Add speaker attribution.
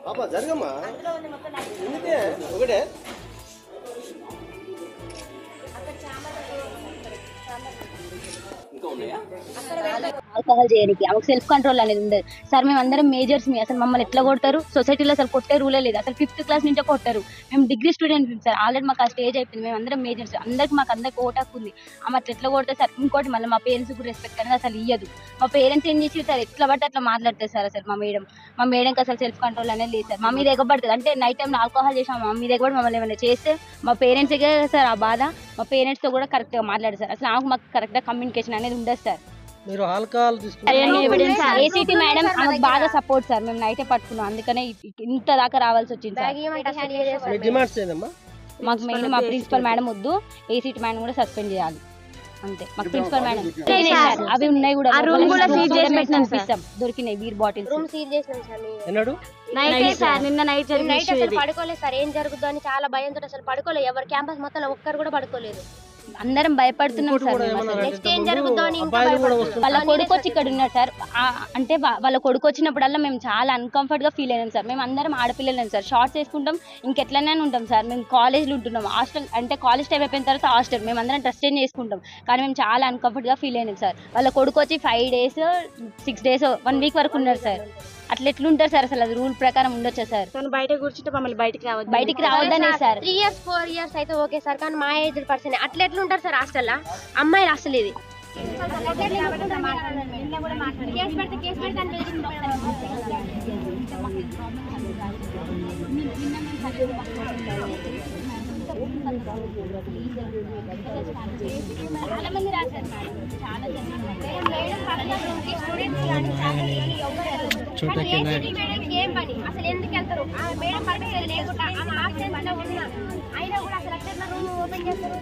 Speaker 1: పాపా జరగమ్మా ఎందుకే ఒకటే ఇంకా ఉన్నాయా
Speaker 2: ఆల్కహాల్ చేయడానికి ఆమెకు సెల్ఫ్ కంట్రోల్ అనేది ఉండదు సార్. మేము అందరం మేజర్స్ మీ అసలు మమ్మల్ని ఎట్లా కొడతారు? సొసైటీలో అసలు కొట్టే రూలే లేదు. అసలు 5th క్లాస్ నుంచే కొట్టారు. మేము డిగ్రీ స్టూడెంట్ సార్. ఆల్రెడీ మాకు ఆ స్టేజ్ అయిపోయింది. మేము అందరం మేజర్స్, అందరికి ఓటాకు ఉంది. ఆమె అట్లా ఎట్లా కొడతారు సార్? ఇంకోటి మళ్ళీ మా పేరెంట్స్ కూడా రెస్పెక్ట్ అనేది అసలు ఇయ్యదు. మా పేరెంట్స్ ఏం చేసి సార్ ఎట్లా పడితే అట్లా మాట్లాడతారు సార్. అసలు మా మేడంకి అసలు సెల్ఫ్ కంట్రోల్ అనేది లేదు సార్. మా మీద ఎగబడుతుంది అంటే నైట్ టైంలో ఆల్కహాల్ చేసాం మా మీద ఎగబడి మమ్మల్ని ఏమైనా చేస్తే మా పేరెంట్స్కే సార్ ఆ బాధ. మా పేరెంట్స్తో కూడా కరెక్ట్గా మాట్లాడారు సార్. అసలు మాకు కరెక్ట్గా కమ్యూనికేషన్ అనేది ఉండదు సార్.
Speaker 1: మీరు ఆల్కహాల్
Speaker 2: ఏసీటీ మేడం ఆమెకు బాగా సపోర్ట్ సార్. మేము నైటే పట్టుకున్నాం, అందుకనే ఇంత దాకా రావాల్సి వచ్చింది సార్. మాకు మెయిన్ మా ప్రిన్సిపల్ మేడం వద్దు, ఏసీటీ మేడం కూడా సస్పెండ్ చేయాలి అంతే. మాకు ప్రిన్సిపల్ మేడం అవి ఉన్నాయి కూడా దొరికినాయి బీర్ బాటిల్స్
Speaker 3: నిన్న నైట్ పడుకోలేదు సార్. ఏం జరుగుతుందో అని చాలా భయంతో అసలు పడుకోలేదు. ఎవరు క్యాంపస్ మొత్తం ఒక్కరు కూడా పడుకోలేదు.
Speaker 2: అందరం భయపడుతున్నాం సార్.
Speaker 3: నెక్స్ట్ ఏం జరుగుతుందో అని
Speaker 2: వాళ్ళ కొడుకు వచ్చి ఇక్కడ ఉన్నారు సార్. అంటే వాళ్ళ కొడుకు వచ్చినప్పుడల్లా మేము చాలా అన్కంఫర్ట్ గా ఫీల్ అయినాం సార్. మేము అందరం ఆడపిల్లలేం సార్. షార్ట్స్ వేసుకుంటాం, ఇంకెట్లనే ఉంటాం సార్. మేము కాలేజ్లో ఉంటున్నాం. హాస్టల్ అంటే కాలేజ్ టైం అయిపోయిన తర్వాత హాస్టల్ మేము అందరం డ్రెస్ చేంజ్ చేసుకుంటాం. కానీ మేము చాలా అన్కంఫర్ట్ గా ఫీల్ అయినాం సార్. వాళ్ళ కొడుకు వచ్చి 5 days 6 days 1 week వరకు ఉన్నారు సార్. అట్లా ఎట్లుంటారు సార్? అసలు అది రూల్ ప్రకారం ఉండొచ్చా సార్?
Speaker 3: బయట కూర్చుంటే మమ్మల్ని
Speaker 2: బయటికి రావద్దనే సార్.
Speaker 3: 3 years 4 years అయితే ఓకే సార్, కానీ మా ఏజ్ పర్సన్ అట్లా ఎట్లుంటారు సార్ హాస్టల్లో? అమ్మాయిలు అసలు ఇది
Speaker 2: చాలా మంది రాశారు మేడం, చాలా
Speaker 3: ఏం పని అసలు ఎందుకు వెళ్తారు? మేడం పర్మిషన్ లేకుండా ఆమె ఆబ్సెంట్ లో ఉన్నా అయినా కూడా అసలు రూమ్ ఓపెన్ చేస్తారు.